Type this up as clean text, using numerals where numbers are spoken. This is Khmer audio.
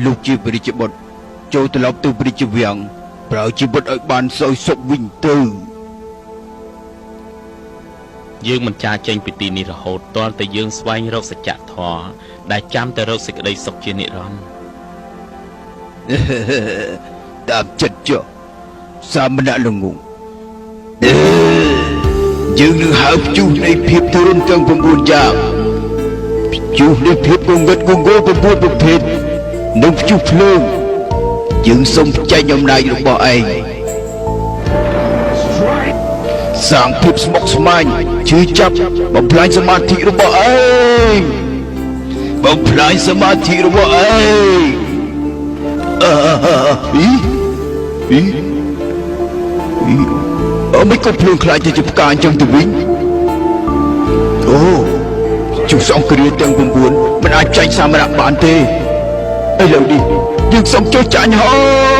លោកជាព្រះរាជបុត្រចូលត្រឡប់ទៅព្រះរាជវាំងប្រើជីវិតឲ្យបានសោយសុខវិញទៅយើងមិនចាចេញពីទីនេះរហូតទាល់តែយើងស្វែងរកសច្ចធម៌ដែលចាំតែរកសេចក្តីសុខជានិរន្តរ៍តាមចិត្តចុះសាមណៈល្ងងយើងនឹងហៅព្យុះនៃភាពទរំទាំង9យ៉ាងព្យុះនៃភាពងងឹតងងល់9ប្រភេទនិងព្យុះភ្លើងយើងសូមចែកអំណាចរបស់ឯងសាងភាពស្មុគស្មាញជឿចាប់បំផ្លាញសមាធិរបស់ឯងបំផ្លាញសមាធិរបស់ឯងមិនក៏ភ្លើងខ្លាចទៅជាផ្កាអញ្ចឹងទៅវិញអូជុះសង្គ្រាមទាំង9មិនអាចចាញ់សាមរៈបានទេឥឡូវនេះយើងសូមចុះចាញ់ហើយ